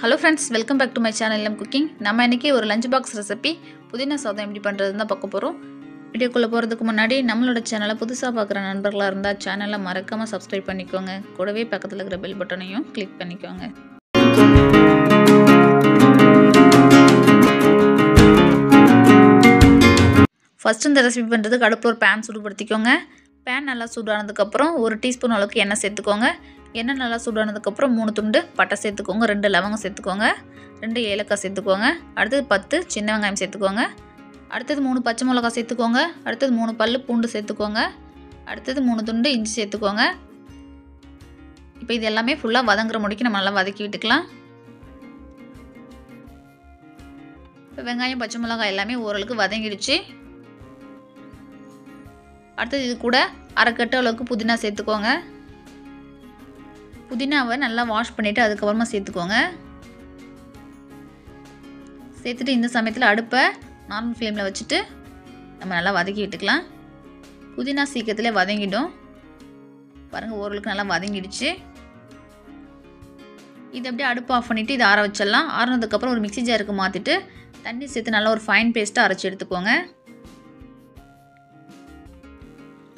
Hello friends, welcome back to my channel LM Cooking. நம்ம இன்னைக்கு ஒரு லஞ்ச் பாக்ஸ் ரெசிபி புதினா சாதம் எப்படி பண்றதுன்னு பார்க்க போறோம். வீடியோக்குள்ள போறதுக்கு முன்னாடி நம்மளோட சேனலை புதுசா பார்க்குற நண்பர்களா இருந்தா சேனலை மறக்காம Subscribe பண்ணிக்கோங்க. கூடவே பக்கத்துல இருக்கிற பெல் பட்டனையும் கிளிக் பண்ணிக்கோங்க. ஃபர்ஸ்ட் இந்த ரெசிபி பண்றதுக்கு அடுப்புல ஒரு pan சூடுபடுத்திக்கோங்க. pan நல்லா சூடானதுக்கு அப்புறம் 1 டீஸ்பூன் அளவுக்கு எண்ணெய் சேர்த்துக்கோங்க. எண்ணெய் நல்லா சூடானதுக்கு அப்புறம் 3 துண்டு பட்டை சேர்த்துக்கோங்க, 2 லவங்கம் சேர்த்துக்கோங்க, 2 ஏலக்காய் சேர்த்துக்கோங்க, அடுத்து 10 சின்ன வெங்காயம் சேர்த்துக்கோங்க, அடுத்து 3 பச்சை மிளகாய் சேர்த்துக்கோங்க, அடுத்து 3 பல்லு பூண்டு சேர்த்துக்கோங்க, அடுத்து 3 துண்டு இஞ்சி சேர்த்துக்கோங்க. இப்போ இது எல்லாமே ஃபுல்லா வதங்குற முடிக்கு நம்ம நல்லா வதக்கி விட்டுக்கலாம். இப்போ வெங்காயம் பச்சை மிளகாய் எல்லாமே ஓரளவுக்கு வதங்கிடுச்சு. அடுத்து இது கூட அரை கட்டு அளவுக்கு புதினா சேர்த்துக்கோங்க. புதினாவை நல்லா வாஷ் பண்ணிட்டு அதுக்கு அப்புறமா சேர்த்துக்கோங்க. சேர்த்துட்டு இந்த சமயத்தில் அடுப்பை நார்மல் ஃப்ளேமில் வச்சுட்டு நம்ம நல்லா வதக்கி விட்டுக்கலாம். புதினா சீக்கிரத்திலே வதங்கிடும். பாருங்கள், ஓரளவுக்கு நல்லா வதங்கிடுச்சு. இது அப்படியே அடுப்பு ஆஃப் பண்ணிவிட்டு இதை ஆற வச்சிடலாம். ஆறினதுக்கப்புறம் ஒரு மிக்ஸி ஜாருக்கு மாற்றிட்டு தண்ணி சேர்த்து நல்லா ஒரு ஃபைன் பேஸ்ட்டாக அரைச்சி எடுத்துக்கோங்க.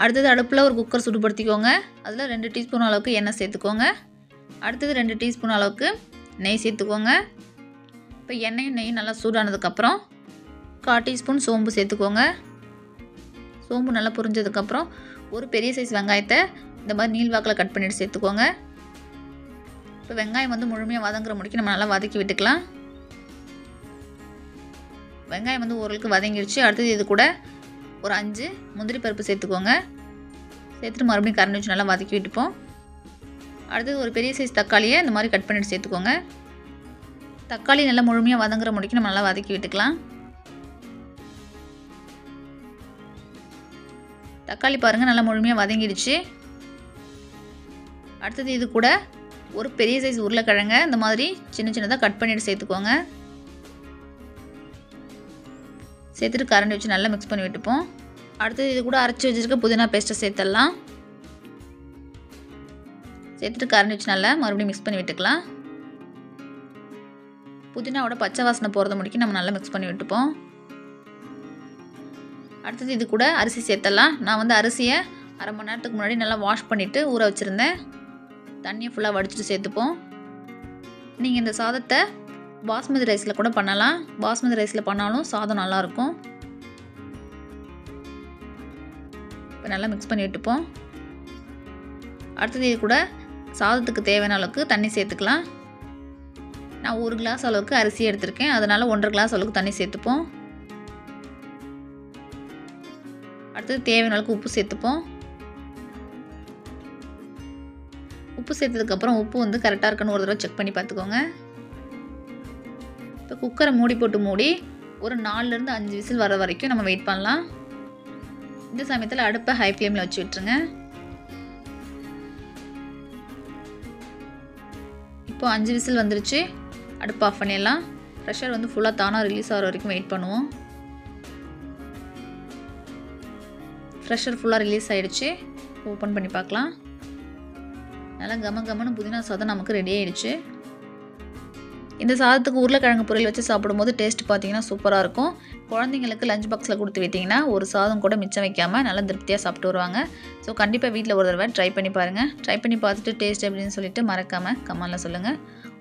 அடுத்தது அடுப்பில் ஒரு குக்கர் சுடுபடுத்திக்கோங்க. அதில் 2 டீஸ்பூன் அளவுக்கு எண்ணெய் சேர்த்துக்கோங்க. அடுத்தது 2 டீஸ்பூன் அளவுக்கு நெய் சேர்த்துக்கோங்க. இப்போ எண்ணெயும் நெய்யும் நல்லா சூடானதுக்கப்புறம் 1/4 டீஸ்பூன் சோம்பு சேர்த்துக்கோங்க. சோம்பு நல்லா பொரிஞ்சதுக்கப்புறம் ஒரு பெரிய சைஸ் வெங்காயத்தை இந்த மாதிரி நீள்வாக்கில் கட் பண்ணிட்டு சேர்த்துக்கோங்க. இப்போ வெங்காயம் வந்து முழுமையாக வதங்குற முடிக்கு நம்ம நல்லா வதக்கி விட்டுக்கலாம். வெங்காயம் வந்து ஓரளவுக்கு வதங்கிடுச்சு. அடுத்தது இது கூட ஒரு 5 முந்திரி பருப்பு சேர்த்துக்கோங்க. சேர்த்துட்டு மறுபடியும் கரண்டி வச்சு நல்லா வதக்கி விட்டுப்போம். அடுத்தது ஒரு பெரிய சைஸ் தக்காளியை இந்த மாதிரி கட் பண்ணிட்டு சேர்த்துக்கோங்க. தக்காளி நல்லா முழுமையாக வதங்குற முடிக்கு நம்ம நல்லா வதக்கி விட்டுக்கலாம். தக்காளி பாருங்கள் நல்லா முழுமையாக வதங்கிடுச்சு. அடுத்தது இது கூட ஒரு பெரிய சைஸ் உருளைக்கிழங்க இந்த மாதிரி சின்ன சின்னதாக கட் பண்ணிட்டு சேர்த்துக்கோங்க. சேர்த்துட்டு கரண்டி வச்சு நல்லா மிக்ஸ் பண்ணி விட்டுப்போம். அடுத்தது இது கூட அரைச்சி வச்சுருக்க புதினா பேஸ்ட்டை சேர்த்துடலாம். சேர்த்துட்டு கரண்டி வச்சு நல்லா மறுபடியும் மிக்ஸ் பண்ணி விட்டுக்கலாம். புதினாவோட பச்சை வாசனை போகிறது முடிக்கும் நம்ம நல்லா மிக்ஸ் பண்ணி விட்டுப்போம். அடுத்தது இது கூட அரிசி சேர்த்துடலாம். நான் வந்து அரிசியை அரை மணி நேரத்துக்கு முன்னாடி நல்லா வாஷ் பண்ணிவிட்டு ஊற வச்சுருந்தேன். தண்ணியை ஃபுல்லாக வடிச்சிட்டு சேர்த்துப்போம். நீங்கள் இந்த சாதத்தை பாஸ்மதி ரைஸில் கூட பண்ணலாம். பாஸ்மதி ரைஸில் பண்ணாலும் சாதம் நல்லாயிருக்கும். இப்போ நல்லா மிக்ஸ் பண்ணி விட்டுப்போம். அடுத்தது இது கூட சாதத்துக்கு தேவையான அளவுக்கு தண்ணி சேர்த்துக்கலாம். நான் 1 கிளாஸ் அளவுக்கு அரிசி எடுத்திருக்கேன், அதனால் 1.5 கிளாஸ் அளவுக்கு தண்ணி சேர்த்துப்போம். அடுத்தது தேவையான அளவுக்கு உப்பு சேர்த்துப்போம். உப்பு சேர்த்ததுக்கப்புறம் உப்பு வந்து கரெக்டாக இருக்குன்னு ஒரு தடவை செக் பண்ணி பார்த்துக்கோங்க. இப்போ குக்கரை மூடி ஒரு 4லேருந்து 5 விசில் வர வரைக்கும் நம்ம வெயிட் பண்ணலாம். இந்த சமயத்தில் அடுப்பை ஹை ஃப்ளேமில் வச்சு விட்டுருங்க. இப்போ 5 விசில் வந்துருச்சு. அடுப்பு ஆஃப் பண்ணிடலாம். ப்ரெஷர் வந்து ஃபுல்லாக தானாக ரிலீஸ் ஆகிற வரைக்கும் வெயிட் பண்ணுவோம். ப்ரெஷர் ஃபுல்லாக ரிலீஸ் ஆகிடுச்சு. ஓப்பன் பண்ணி பார்க்கலாம். நல்லா கமன்னு புதினா சாதம் நமக்கு ரெடி ஆகிடுச்சு. இந்த சாதத்துக்கு உருளைக்கிழங்கு பொரியல் வச்சு சாப்பிடும்போது டேஸ்ட் பார்த்தீங்கன்னா சூப்பராக இருக்கும். குழந்தைங்களுக்கு லஞ்ச் பாக்ஸில் கொடுத்து விட்டிங்கன்னா ஒரு சாதம் கூட மிச்சம் வைக்காமல் நல்லா திருப்தியாக சாப்பிட்டு வருவாங்க. ஸோ கண்டிப்பாக வீட்டில் ஒரு தடவை ட்ரை பண்ணி பாருங்கள். ட்ரை பண்ணி பார்த்துட்டு டேஸ்ட் எப்படின்னு சொல்லிட்டு மறக்காமல் கமெண்ட்டில் சொல்லுங்கள்.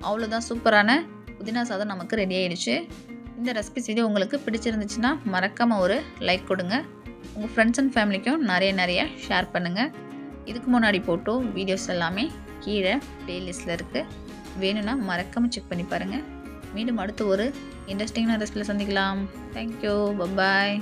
அவ்வளோதான், சூப்பரான புதினா சாதம் நமக்கு ரெடி ஆகிடுச்சு. இந்த ரெசிபிஸ் வீடியோ உங்களுக்கு பிடிச்சிருந்துச்சுன்னா மறக்காமல் ஒரு லைக் கொடுங்க. உங்கள் ஃப்ரெண்ட்ஸ் அண்ட் ஃபேமிலிக்கும் நிறைய ஷேர் பண்ணுங்கள். இதுக்கு முன்னாடி போட்டோ வீடியோஸ் எல்லாமே கீழே ப்ளேலிஸ்ட்டில் இருக்குது. வேணும்னா மறக்காமல் செக் பண்ணி பாருங்கள். மீண்டும் அடுத்து ஒரு இன்ட்ரெஸ்டிங்கான ரெசிபியில் சந்திக்கலாம். Thank you, bye bye.